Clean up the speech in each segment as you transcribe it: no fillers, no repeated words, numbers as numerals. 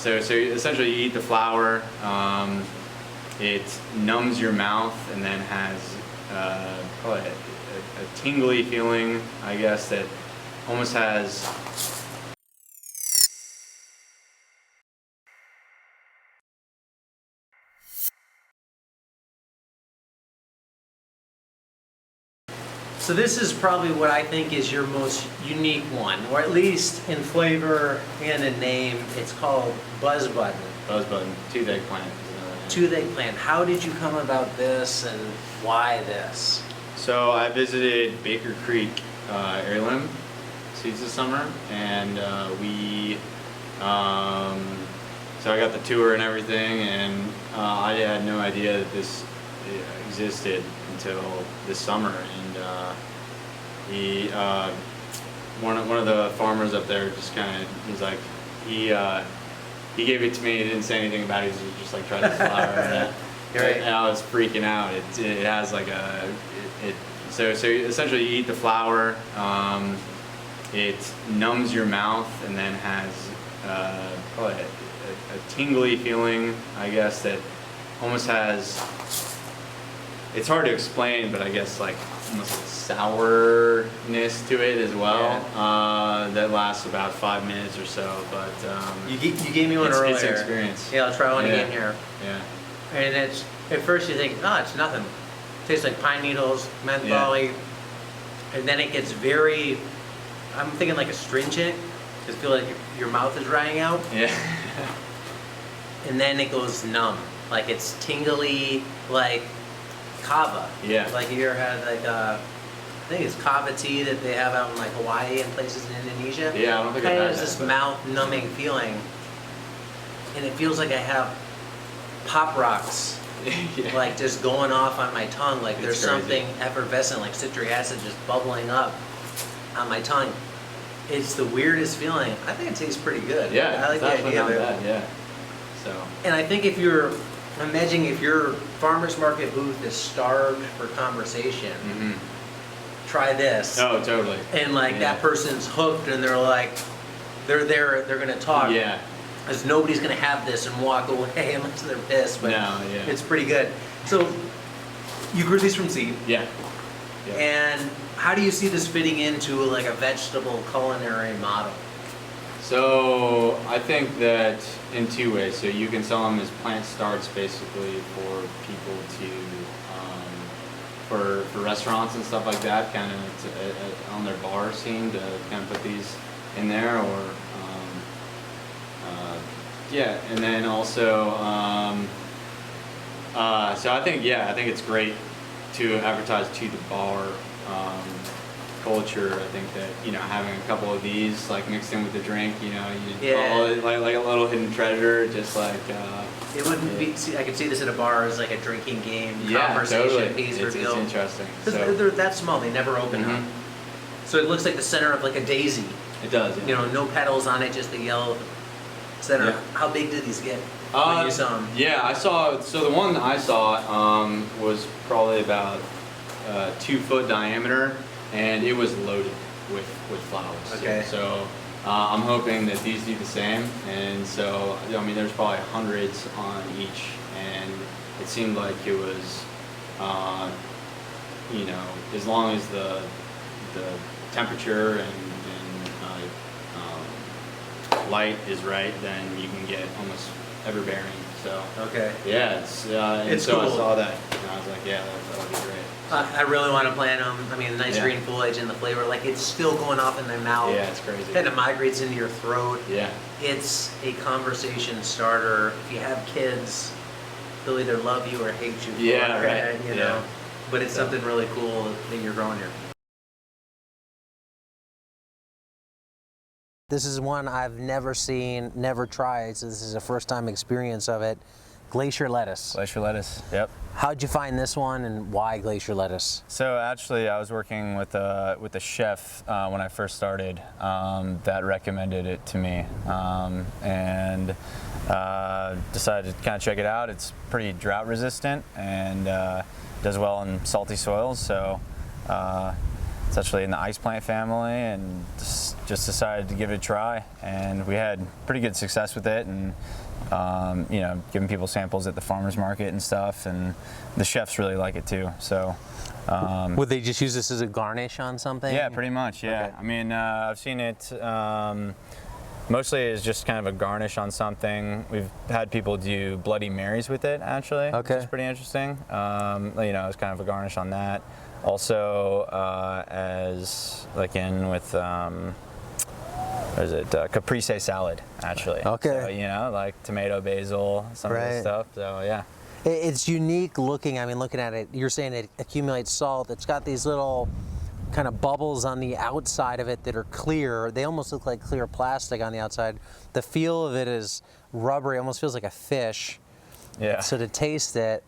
So essentially you eat the flower, it numbs your mouth and then has probably a tingly feeling, I guess, that almost has So this is probably what I think is your most unique one, or at least in flavor and in name. It's called Buzz Button. Buzz Button, tooth eggplant. Tooth eggplant. How did you come about this and why this? So I visited Baker Creek Heirloom Seeds this summer, and so I got the tour and everything, and I had no idea that this existed until this summer. And one of the farmers up there just kind of, he's like, he gave it to me. He didn't say anything about it. He was just like, try this flower. And I was freaking out. It has like so essentially you eat the flower. It numbs your mouth and then has probably a tingly feeling, I guess, that almost has. It's hard to explain, but I guess like almost a sourness to it as well. Yeah. That lasts about 5 minutes or so. But you gave me one earlier. It's an experience. Yeah, I'll try one again here. Yeah. And it's at first you think, oh, it's nothing. It tastes like pine needles, mentholy, and then it gets very. I'm thinking like astringent. Just feel like your mouth is drying out. Yeah. And then it goes numb, like it's tingly, like kava. Yeah. Like you ever had like I think it's kava tea that they have out in like Hawaii and places in Indonesia. Yeah, I don't think I've had that. It has this mouth-numbing feeling, and it feels like I have pop rocks, like just going off on my tongue. Like there's something effervescent, like citric acid, just bubbling up on my tongue. It's the weirdest feeling. I think it tastes pretty good. Yeah, I like the idea of it. Bad, yeah. So. And I think if you're imagining if your farmer's market booth is starved for conversation, try this. Oh, totally. And like that person's hooked, and they're like, they're there, they're gonna talk. Yeah. Because nobody's gonna have this and walk away unless they're pissed. But it's pretty good. So you grew these from seed. Yeah. And how do you see this fitting into like a vegetable culinary model? So I think that in two ways. So you can sell them as plant starts, basically, for people to, for restaurants and stuff like that, kind of on their bar scene to kind of put these in there, or and then also, so I think it's great to advertise to the bar. Culture. I think that having a couple of these like mixed in with the drink, you call it like a little hidden treasure, just like it wouldn't be. See, I could see this at a bar as like a drinking game, conversation totally. piece reveal. It's interesting. They're that small. They never open up. So it looks like the center of like a daisy. It does. Yeah. No petals on it, just the yellow center. Yeah. How big did these get when you saw them? Yeah, I saw. So the one I saw was probably about 2 foot diameter. And it was loaded with flowers. Okay. So I'm hoping that these do the same. And so, there's probably hundreds on each. And it seemed like it was, as long as the temperature and light is right, then you can get almost everbearing. So yeah, it's cool. I saw that, and I was like, yeah, that would be great. I really want to plant them. I mean, the nice green foliage and the flavor, like it's still going off in my mouth. Yeah, it's crazy. Kind of migrates into your throat. Yeah. It's a conversation starter. If you have kids, they'll either love you or hate you for it, you know. But it's something really cool that you're growing here. This is one I've never seen, never tried, so this is a first-time experience of it. Glacier lettuce. Glacier lettuce, yep. How'd you find this one, and why glacier lettuce? So actually, I was working with a chef when I first started that recommended it to me, and decided to kind of check it out. It's pretty drought resistant and does well in salty soils, so it's actually in the ice plant family, and just decided to give it a try. And we had pretty good success with it, and you know, giving people samples at the farmers market and stuff, and the chefs really like it too. So. Would they just use this as a garnish on something? Yeah, pretty much. Yeah. Okay. I mean, I've seen it. Mostly as just kind of a garnish on something. We've had people do Bloody Marys with it, actually, okay, which is pretty interesting. You know, it's kind of a garnish on that. Also, as like in with, what is it, caprese salad, actually. Okay. So, you know, like tomato, basil, some of this stuff. So, yeah. It's unique looking. I mean, looking at it, you're saying it accumulates salt. It's got these little kind of bubbles on the outside of it that are clear. They almost look like clear plastic on the outside. The feel of it is rubbery, almost feels like a fish. Yeah. So to taste it,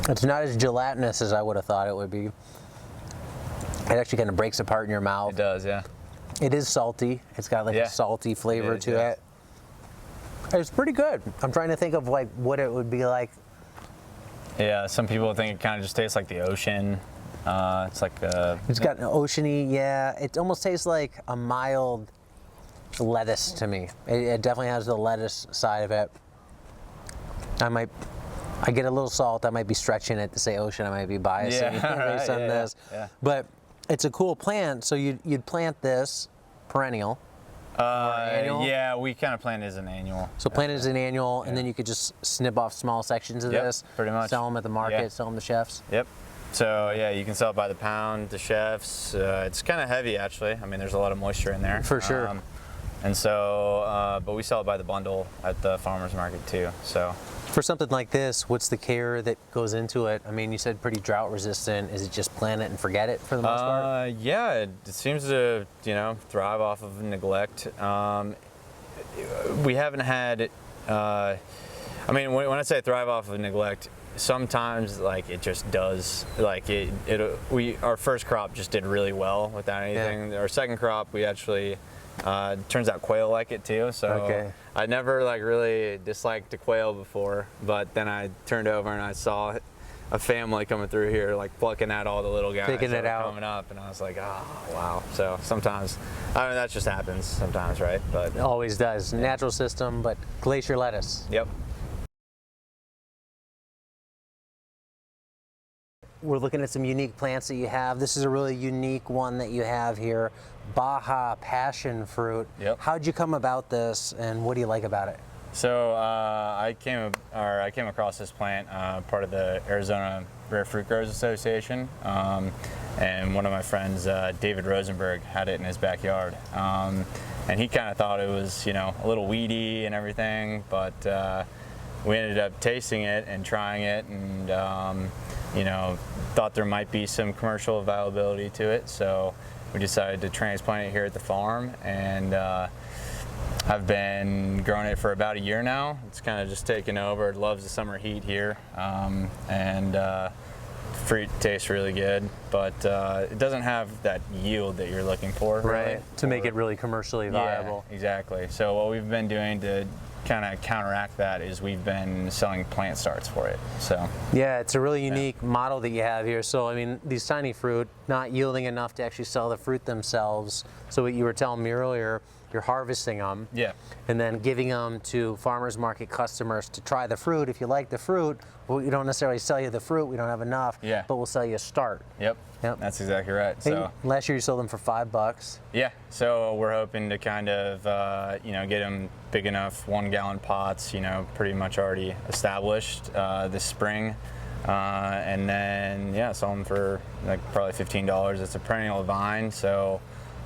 it's not as gelatinous as I would have thought it would be. It actually kind of breaks apart in your mouth. It does, yeah. It is salty. It's got like a salty flavor to it. It's pretty good. I'm trying to think of like what it would be like. Yeah, some people think it kind of just tastes like the ocean. It's like it's got an oceany, yeah. It almost tastes like a mild lettuce to me. It definitely has the lettuce side of it. I get a little salt. I might be stretching it to say ocean. I might be biasing based on this. Yeah. But it's a cool plant. So you'd plant this perennial. Annual? Yeah, we kind of plant it as an annual. So plant it as an annual, and then you could just snip off small sections of this, pretty much. Sell them at the market, sell them to chefs. Yep. So yeah, you can sell it by the pound to chefs. It's kind of heavy, actually. I mean, there's a lot of moisture in there. For sure. And so, but we sell it by the bundle at the farmers market too. So. For something like this, what's the care that goes into it? I mean, you said pretty drought resistant. Is it just plant it and forget it for the most part? Yeah, it seems to, you know, thrive off of neglect. We haven't had, I mean, when I say thrive off of neglect, sometimes like it just does, like our first crop just did really well without anything. Our second crop, we actually, turns out quail like it too, so I never like really disliked the quail before, but then I turned over and I saw a family coming through here like plucking at all the little guys picking it out, coming up, and I was like, oh wow. So sometimes, I mean, that just happens sometimes, right? But it always does. Natural system, but Glacier lettuce. Yep. We're looking at some unique plants that you have. This is a really unique one that you have here, Baja Passionfruit. Yep. How'd you come about this, and what do you like about it? So I came across this plant, part of the Arizona Rare Fruit Growers Association, and one of my friends, David Rosenberg, had it in his backyard, and he kind of thought it was, you know, a little weedy and everything, but we ended up tasting it and trying it, and you know, thought there might be some commercial availability to it, so we decided to transplant it here at the farm, and I've been growing it for about a year now. It's kind of just taken over. It loves the summer heat here, and fruit tastes really good, but it doesn't have that yield that you're looking for. Right, to make it really commercially viable. Yeah, exactly. So what we've been doing to kind of counteract that is we've been selling plant starts for it. So yeah, it's a really unique model that you have here. So I mean, these tiny fruit not yielding enough to actually sell the fruit themselves. So what you were telling me earlier, you're harvesting them, and then giving them to farmers market customers to try the fruit. If you like the fruit, well, we don't necessarily sell you the fruit, we don't have enough, but we'll sell you a start. Yep. That's exactly right. So last year you sold them for $5. Yeah, so we're hoping to kind of you know, get them big enough 1 gallon pots, you know, pretty much already established this spring, and then sell them for like probably $15. It's a perennial vine, so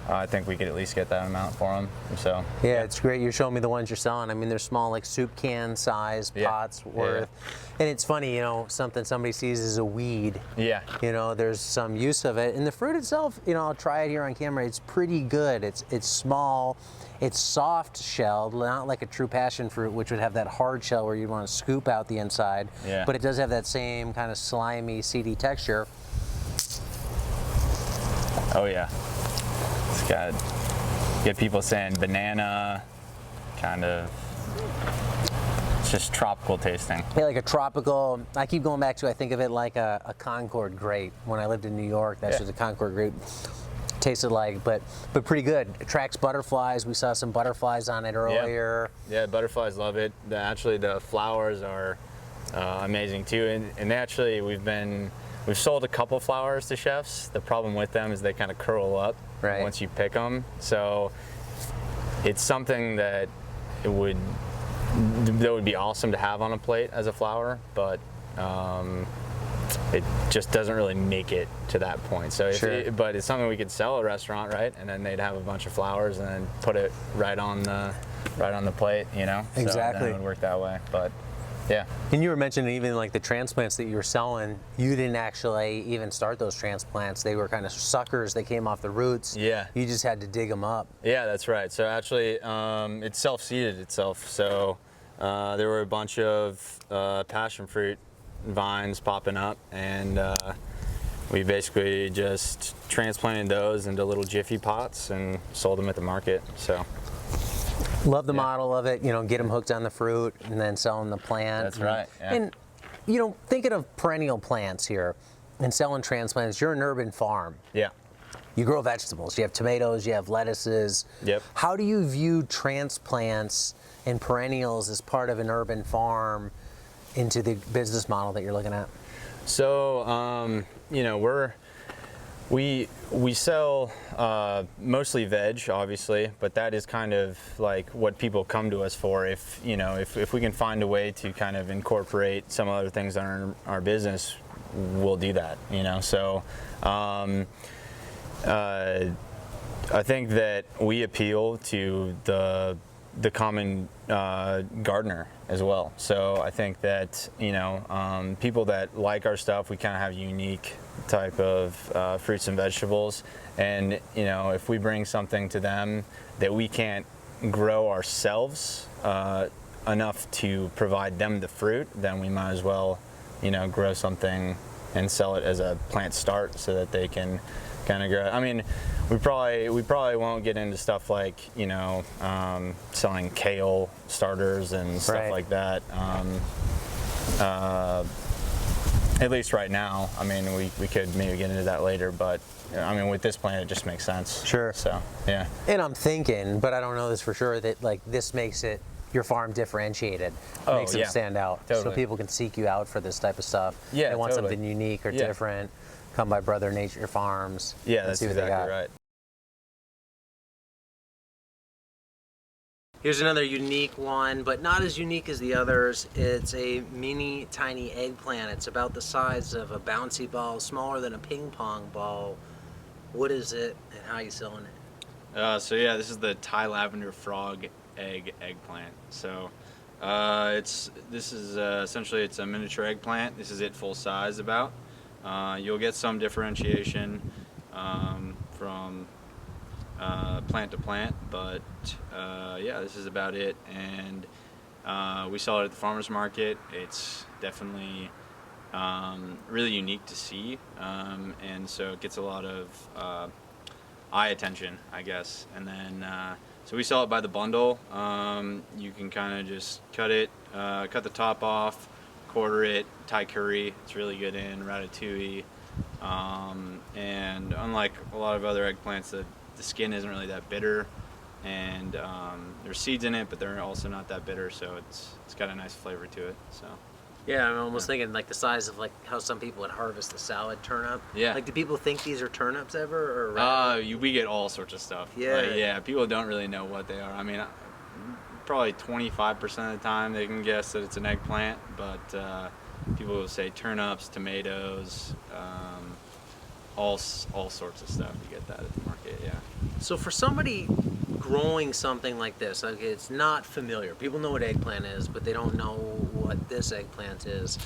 I think we could at least get that amount for them. So yeah, it's great. You're showing me the ones you're selling. I mean, they're small, like soup can size pots worth. And it's funny, you know, something somebody sees as a weed. Yeah. You know, there's some use of it. And the fruit itself, you know, I'll try it here on camera. It's pretty good. It's small. It's soft shelled, not like a true passion fruit, which would have that hard shell where you want to scoop out the inside. Yeah. But it does have that same kind of slimy, seedy texture. Oh yeah. It's got, get people saying banana, kind of, it's just tropical tasting. Yeah, like a tropical, I keep going back to, I think of it like a Concord grape. When I lived in New York, that's what the Concord grape tasted like, but pretty good. Attracts butterflies. We saw some butterflies on it earlier. Yeah, butterflies love it. Actually, the flowers are amazing too, and actually we've sold a couple flowers to chefs. The problem with them is they kind of curl up once you pick them. So it's something that would be awesome to have on a plate as a flower, but it just doesn't really make it to that point. So, but it's something we could sell at a restaurant, right? And then they'd have a bunch of flowers and then put it right on the plate, you know. Exactly. So then it would work that way, but. Yeah. And you were mentioning even like the transplants that you were selling, you didn't actually even start those transplants. They were kind of suckers. They came off the roots. Yeah. You just had to dig them up. Yeah, that's right. So actually, it self-seeded itself. So there were a bunch of passionfruit vines popping up, and we basically just transplanted those into little jiffy pots and sold them at the market. So. Love the model of it, you know, get them hooked on the fruit and then selling the plant. That's right. Yeah. And, you know, thinking of perennial plants here and selling transplants, you're an urban farm. Yeah. You grow vegetables, you have tomatoes, you have lettuces. Yep. How do you view transplants and perennials as part of an urban farm into the business model that you're looking at? So, you know, we sell mostly veg, obviously, but that is kind of like what people come to us for. If you know, if we can find a way to kind of incorporate some other things in our business, we'll do that. You know, so I think that we appeal to the common gardener as well. So I think that, you know, people that like our stuff, we kind of have unique type of fruits and vegetables, and you know, if we bring something to them that we can't grow ourselves enough to provide them the fruit, then we might as well, you know, grow something and sell it as a plant start so that they can kind of grow. I mean, we probably won't get into stuff like, you know, selling kale starters and stuff like that. At least right now. I mean, we could maybe get into that later, but I mean, with this plant, it just makes sense. Sure. So, yeah. And I'm thinking, but I don't know this for sure, that like this makes it your farm differentiated, makes them stand out, so people can seek you out for this type of stuff. Yeah, they want something unique or different. Come by Brother Nature Farms. Yeah, that's exactly right. Here's another unique one, but not as unique as the others. It's a mini tiny eggplant. It's about the size of a bouncy ball, smaller than a ping pong ball. What is it and how are you selling it? So yeah, this is the Thai lavender frog eggplant. So this is essentially, it's a miniature eggplant. This is it full size about. You'll get some differentiation from plant to plant, but yeah, this is about it. And we sell it at the farmers market. It's definitely really unique to see, and so it gets a lot of eye attention, I guess. And then so we sell it by the bundle. You can kind of just cut the top off, quarter it, Thai curry. It's really good in ratatouille. And unlike a lot of other eggplants, the skin isn't really that bitter, and there's seeds in it, but they're also not that bitter, so it's got a nice flavor to it. So yeah, I'm almost thinking like the size of like how some people would harvest the salad turnip. Yeah. Like, do people think these are turnips ever, or we get all sorts of stuff. Yeah. Like, yeah, people don't really know what they are. I mean, probably 25% of the time they can guess that it's an eggplant, but people will say turnips, tomatoes, all sorts of stuff. You get that at the market. Yeah. So for somebody growing something like this, okay, it's not familiar. People know what eggplant is, but they don't know what this eggplant is.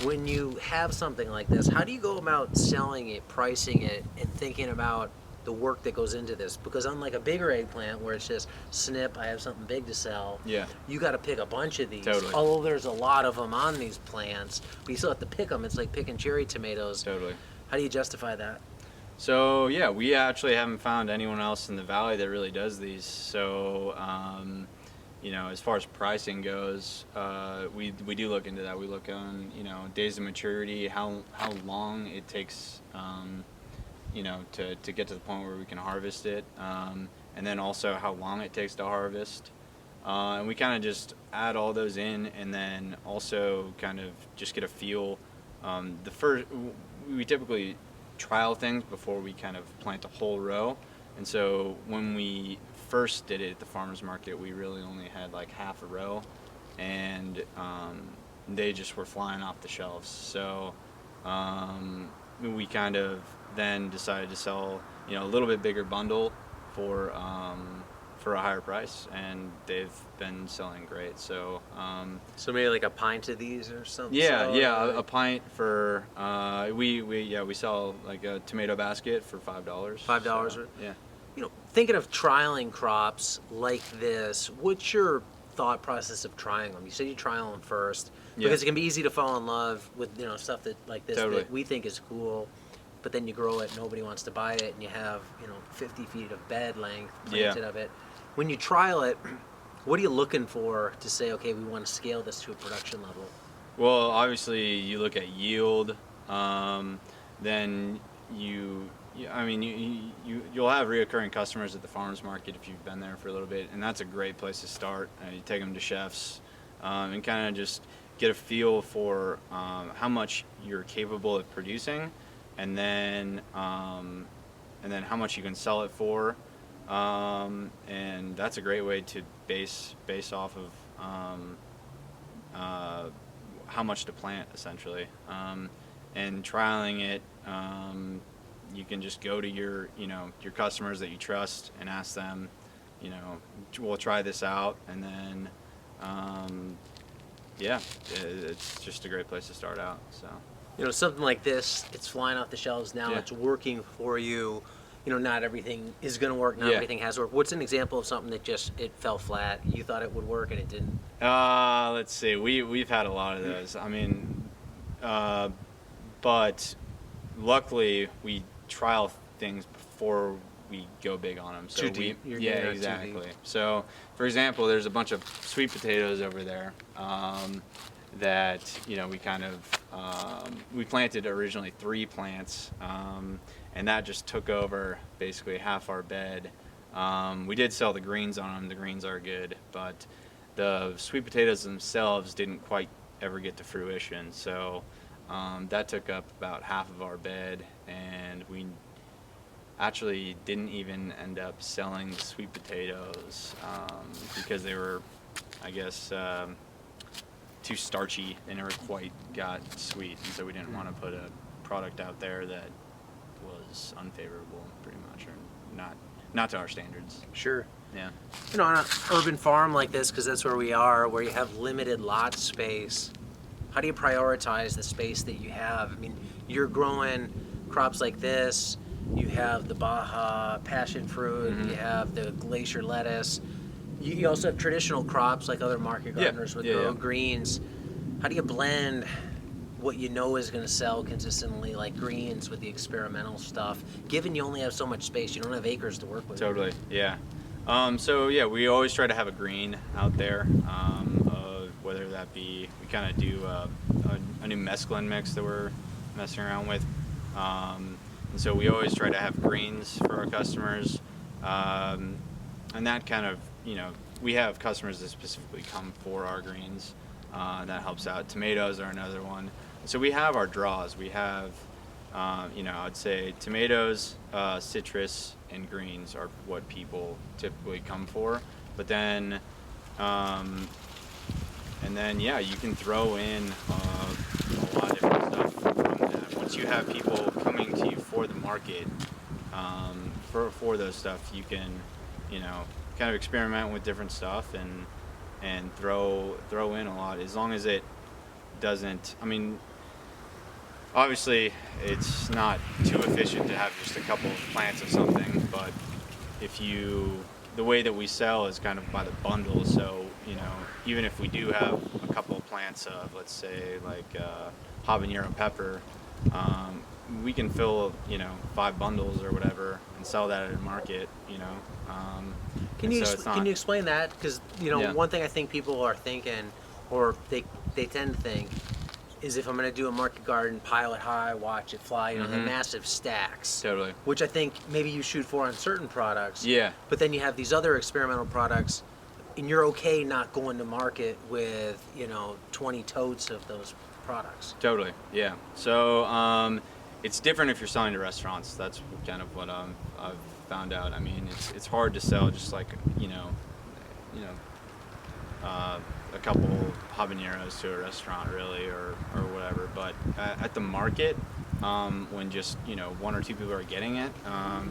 When you have something like this, how do you go about selling it, pricing it, and thinking about the work that goes into this? Because unlike a bigger eggplant where it's just snip, I have something big to sell, Yeah. you got to pick a bunch of these. Totally. Although there's a lot of them on these plants, but you still have to pick them. It's like picking cherry tomatoes. Totally. How do you justify that? So yeah, we actually haven't found anyone else in the valley that really does these. So as far as pricing goes, we do look into that. We look on, days of maturity, how long it takes, to get to the point where we can harvest it, and then also how long it takes to harvest. And we kind of just add all those in, and then also kind of just get a feel. We typically trial things before we kind of plant a whole row. And so when we first did it at the farmers market, we really only had like half a row, and they just were flying off the shelves. So we kind of then decided to sell, a little bit bigger bundle for a higher price, and they've been selling great. So So maybe like a pint of these or something? a pint for we sell like a tomato basket for $5. $5? So, yeah. Thinking of trialing crops like this, what's your thought process of trying them? You said you trial them first, because it can be easy to fall in love with stuff that like this Totally. that we think is cool, but then you grow it, nobody wants to buy it, and you have 50 feet of bed length planted of it. When you trial it, what are you looking for to say, okay, we want to scale this to a production level? Well, obviously you look at yield, then you'll have reoccurring customers at the farmers market if you've been there for a little bit, and that's a great place to start. You take them to chefs, and kind of just get a feel for how much you're capable of producing, and then how much you can sell it for, and that's a great way to base off of how much to plant, essentially. And trialing it, you can just go to your customers that you trust and ask them, we'll try this out, and then it's just a great place to start out. So something like this, it's flying off the shelves now, it's working for you. Not everything is going to work, not everything has worked. What's an example of something that just, it fell flat, you thought it would work and it didn't? Let's see, we've had a lot of those. I mean, but luckily we trial things before we go big on them. So exactly. So for example, there's a bunch of sweet potatoes over there that we kind of we planted originally 3 plants, and that just took over basically half our bed. We did sell the greens on them. The greens are good, but the sweet potatoes themselves didn't quite ever get to fruition. So that took up about half of our bed, and we actually didn't even end up selling the sweet potatoes because they were, I guess, too starchy. They never quite got sweet, and so we didn't want to put a product out there that was unfavorable, pretty much, or not to our standards. Sure. Yeah. On an urban farm like this, because that's where we are, where you have limited lot space, how do you prioritize the space that you have? I mean, you're growing crops like this, you have the Baja Passionfruit, you have the Glacier lettuce, you also have traditional crops like other market gardeners would grow greens. How do you blend what you know is going to sell consistently, like greens, with the experimental stuff, given you only have so much space? You don't have acres to work with. Totally, yeah. We always try to have a green out there, whether that be, we kind of do a new mesclun mix that we're messing around with, and so we always try to have greens for our customers, and that kind of, we have customers that specifically come for our greens. That helps out. Tomatoes are another one. So we have our draws. We have, I'd say tomatoes, citrus, and greens are what people typically come for. But then, you can throw in a lot of different stuff from that. Once you have people coming to you for the market, for those stuff, you can, kind of experiment with different stuff and throw in a lot, as long as it doesn't, obviously it's not too efficient to have just a couple of plants of something, but the way that we sell is kind of by the bundle. So even if we do have a couple of plants of, let's say, like habanero pepper, we can fill 5 bundles or whatever and sell that at a market. Can you explain that? Because Yeah. one thing I think people are thinking, or they tend to think, is if I'm going to do a market garden, pile it high, watch it fly, the massive stacks. Totally. Which I think maybe you shoot for on certain products. Yeah. But then you have these other experimental products, and you're okay not going to market with 20 totes of those products. Totally. Yeah. So it's different if you're selling to restaurants. That's kind of what I've found out. I mean, it's hard to sell just like a couple habaneros to a restaurant, really, or whatever. But at the market, when just one or two people are getting it, I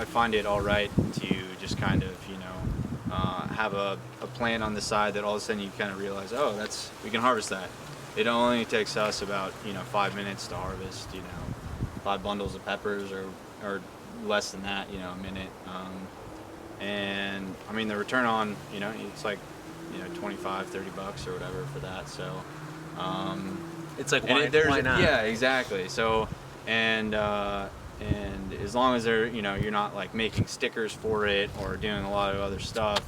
find it all right to just kind of have a plant on the side that all of a sudden you kind of realize, oh, we can harvest that. It only takes us about 5 minutes to harvest 5 bundles of peppers or less than that, a minute. And I mean, the return on, it's like, $25, $30 or whatever for that. So, It's like, why not? Yeah, exactly. So, and as long as you're not like making stickers for it or doing a lot of other stuff,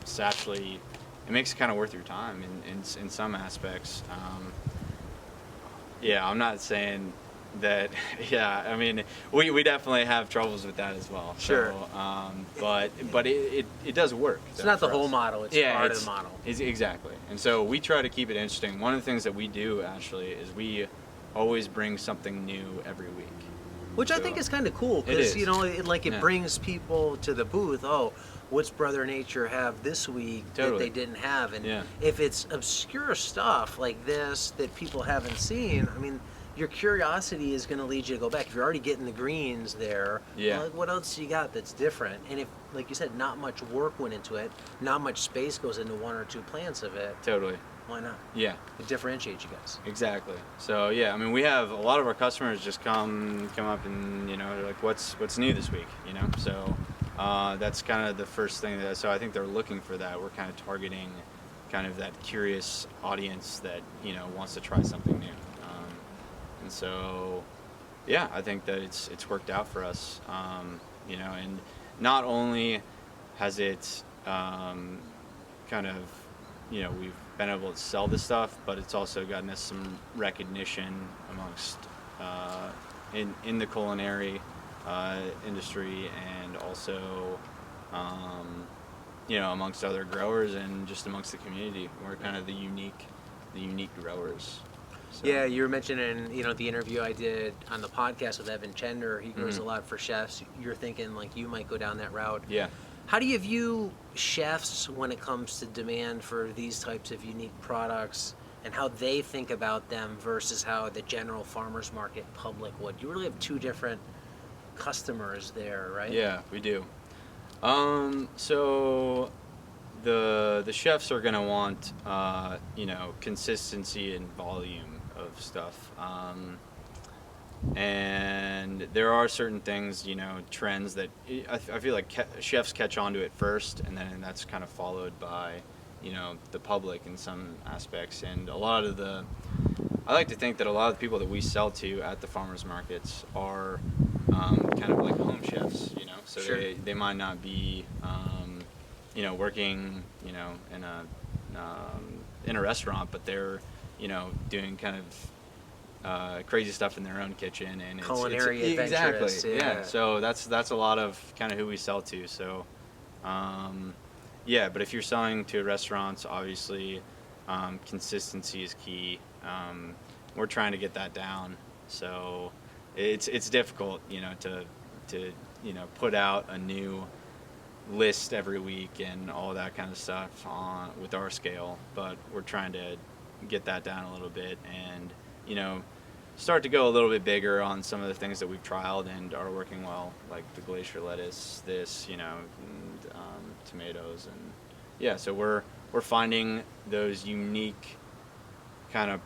it's actually, it makes it kind of worth your time in some aspects. Yeah, I'm not saying that. Yeah, I mean, we definitely have troubles with that as well. Sure. So, but it does work. It's not the whole model. It's part of the model. Exactly. And so we try to keep it interesting. One of the things that we do actually is we always bring something new every week. Which I think is kind of cool because it brings people to the booth. Oh, what's Brother Nature have this week that they didn't have? And if it's obscure stuff like this that people haven't seen, I mean, your curiosity is going to lead you to go back. If you're already getting the greens there, well, what else you got that's different? And if, like you said, not much work went into it, not much space goes into 1 or 2 plants of it. Totally. Why not? Yeah. It differentiates you guys. Exactly. So yeah, I mean, we have a lot of our customers just come up and they're like, what's new this week? So that's kind of the first thing so I think they're looking for that. We're kind of targeting kind of that curious audience that wants to try something new. And so, yeah, I think that it's worked out for us, and not only has it kind of, we've been able to sell this stuff, but it's also gotten us some recognition amongst in the culinary industry, and also amongst other growers and just amongst the community. We're kind of the unique growers. So. Yeah, you were mentioning, the interview I did on the podcast with Evan Chender. He grows a lot for chefs. You're thinking like you might go down that route. Yeah. How do you view chefs when it comes to demand for these types of unique products and how they think about them versus how the general farmers market public would? You really have 2 different customers there, right? Yeah, we do. So the chefs are going to want, consistency and volume of stuff. And there are certain things, trends that I feel like chefs catch on to it first, and then that's kind of followed by, the public in some aspects. And I like to think that a lot of the people that we sell to at the farmers markets are kind of like home chefs, so Sure. they might not be, working, in a restaurant, but they're, doing kind of crazy stuff in their own kitchen, and culinary exactly, adventurous. yeah. So that's a lot of kind of who we sell to. So, but if you're selling to restaurants, obviously, consistency is key. We're trying to get that down. So it's difficult, to put out a new list every week and all that kind of stuff with our scale, but we're trying to get that down a little bit and start to go a little bit bigger on some of the things that we've trialed and are working well, like the Glacier lettuce, tomatoes, and so we're finding those unique kind of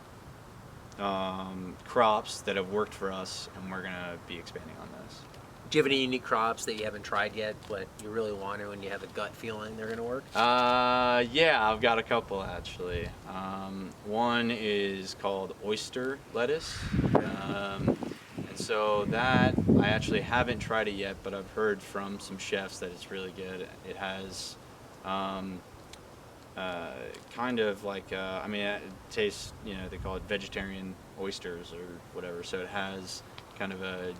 crops that have worked for us, and we're gonna be expanding on those. Do you have any unique crops that you haven't tried yet, but you really want to, and you have a gut feeling they're going to work? Yeah, I've got a couple actually. One is called oyster lettuce, and So that I actually haven't tried it yet, but I've heard from some chefs that it's really good. It has kind of like I mean, it tastes, you know, they call it vegetarian oysters or whatever. So it has kind of a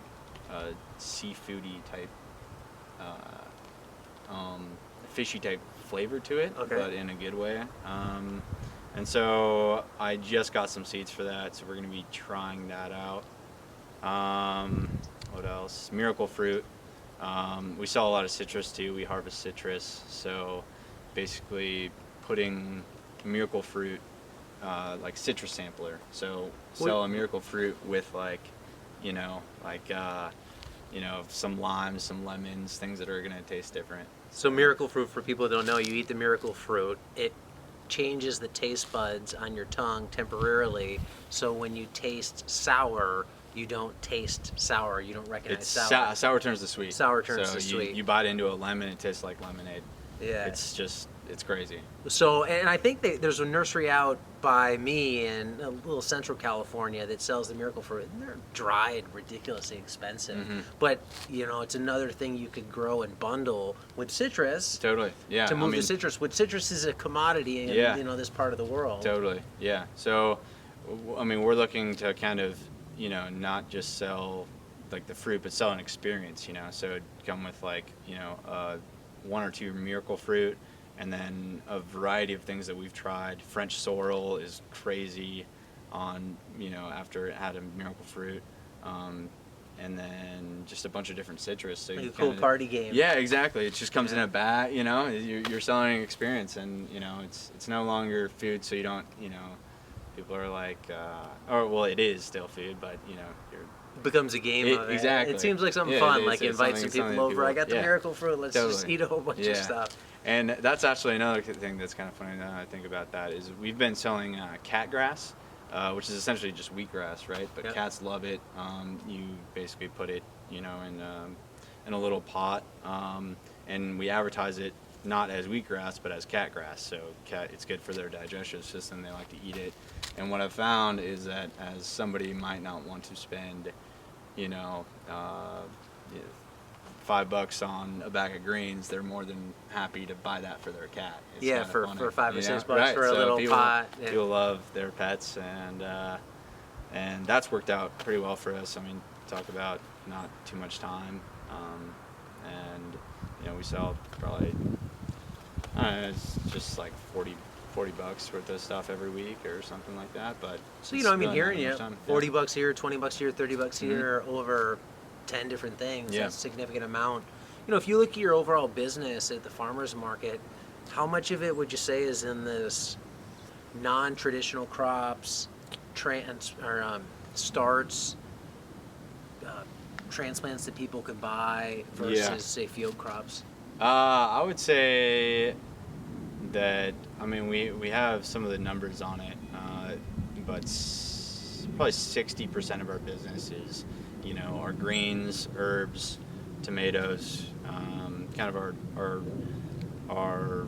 seafoody type, fishy type flavor to it, Okay. but in a good way. And so I just got some seeds for that, so we're gonna be trying that out. What else? Miracle fruit. We sell a lot of citrus too. We harvest citrus, so basically putting miracle fruit, like citrus sampler. So sell a miracle fruit with like, you know, some limes, some lemons, things that are gonna taste different. So miracle fruit, for people that don't know, you eat the miracle fruit, it changes the taste buds on your tongue temporarily, so when you taste sour, you don't taste sour, you don't recognize It's sour. sour turns to sweet. Sour turns so to sweet. You bite into a lemon, it tastes like lemonade. Yeah. It's crazy. So, and I think there's a nursery out by me in a little central California that sells the miracle fruit. And they're dried, ridiculously expensive. Mm-hmm. But, you know, it's another thing you could grow and bundle with citrus Totally. Yeah. to move the citrus. With citrus is a commodity in, Yeah. you know, this part of the world. Totally. Yeah. So, I mean, we're looking to kind of, you know, not just sell like the fruit, but sell an experience, you know. So it'd come with like, you know, 1 or 2 miracle fruit, and then a variety of things that we've tried. French sorrel is crazy on, you know, after it had a miracle fruit. And then just a bunch of different citrus. So Like you a cool kinda, party game. Yeah, exactly. It just comes in Yeah. a bag, you know, you're selling an experience, and, you know, it's no longer food, so you don't, you know, people are like, or well, it is still food, but, you know, you're, It becomes a game of it. Exactly. It seems like something Yeah, fun, it's- like it's invite something- some people something over. people- I got the yeah. miracle fruit. Let's just Totally. eat a whole bunch of Yeah. stuff. And that's actually another thing that's kind of funny now that I think about that is we've been selling cat grass, which is essentially just wheatgrass, right? But Yep. cats love it. You basically put it, you know, in a little pot, and we advertise it not as wheatgrass but as cat grass. So it's good for their digestive system. They like to eat it. And what I've found is that as somebody might not want to spend, you know, $5 on a bag of greens, they're more than happy to buy that for their cat. It's Yeah, kinda for funny, 5 or you 6 know? bucks Right, for a so little people, pot. Yeah. People love their pets, and that's worked out pretty well for us. I mean, talk about not too much time, and, you know, we sell probably, I don't know, it's just like $40 worth of stuff every week or something like that. But So, you it's know, I mean, really not hearing that you, much time. 40 bucks here, 20 bucks here, 30 bucks here, over 10 different things. Yeah. That's a significant amount. You know, if you look at your overall business at the farmer's market, how much of it would you say is in this non-traditional crops, starts, transplants that people could buy versus, Yeah. say, field crops? I would say that, I mean, we have some of the numbers on it, but probably 60% of our business is, you know, our greens, herbs, tomatoes, kind of our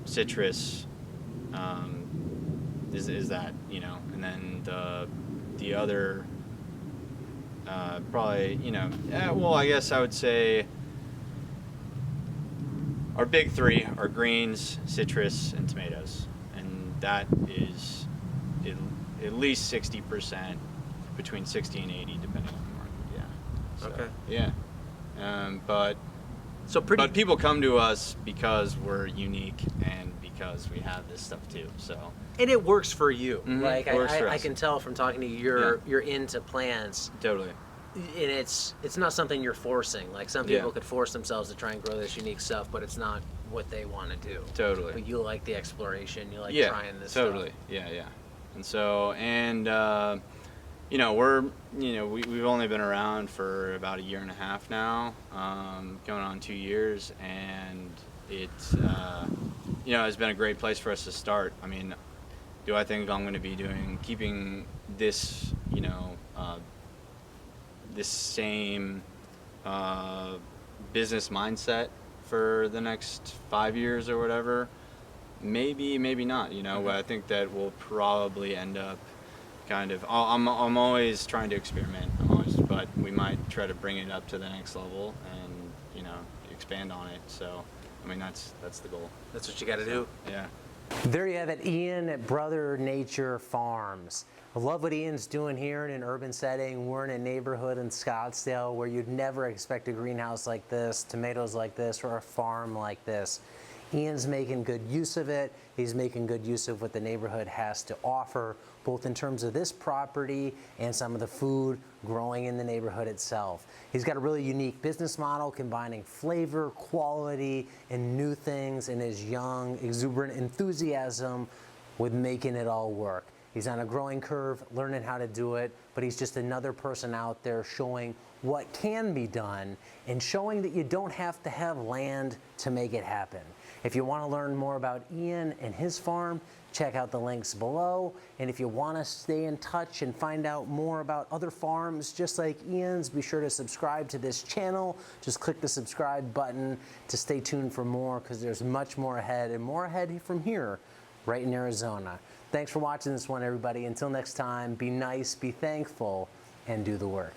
citrus, is that, you know, and then the other, probably, you know, well, I guess I would say our big 3 are greens, citrus, and tomatoes, and that is at least 60%, between 60 and 80, depending on the market. Yeah. So, Okay. Yeah. But people come to us because we're unique and because we have this stuff too. So. And it works for you. Mhm. Like It works for I us. can tell from talking to you, you're into plants. Totally. And it's not something you're forcing. Like some people Yeah. could force themselves to try and grow this unique stuff, but it's not what they want to do. Totally. But you like the exploration. You like Yeah. trying this Totally. stuff. Yeah. And so, you know, we've only been around for about a year and a half now, going on 2 years, and it's, you know, it's been a great place for us to start. I mean, do I think I'm going to be keeping this, you know, this same business mindset for the next 5 years or whatever? Maybe, maybe not, you know, but I think that we'll probably end up kind of, I'm always trying to experiment, but but we might try to bring it up to the next level and, you know, expand on it. So, I mean, that's the goal. That's what you got to do. Yeah. There you have it, Ian at Brother Nature Farms. I love what Ian's doing here in an urban setting. We're in a neighborhood in Scottsdale where you'd never expect a greenhouse like this, tomatoes like this, or a farm like this. Ian's making good use of it. He's making good use of what the neighborhood has to offer, both in terms of this property and some of the food growing in the neighborhood itself. He's got a really unique business model combining flavor, quality, and new things in his young, exuberant enthusiasm with making it all work. He's on a growing curve, learning how to do it, but he's just another person out there showing what can be done and showing that you don't have to have land to make it happen. If you want to learn more about Ian and his farm, check out the links below. And if you want to stay in touch and find out more about other farms just like Ian's, be sure to subscribe to this channel. Just click the subscribe button to stay tuned for more, because there's much more ahead, and more ahead from here, right in Arizona. Thanks for watching this one, everybody. Until next time, be nice, be thankful, and do the work.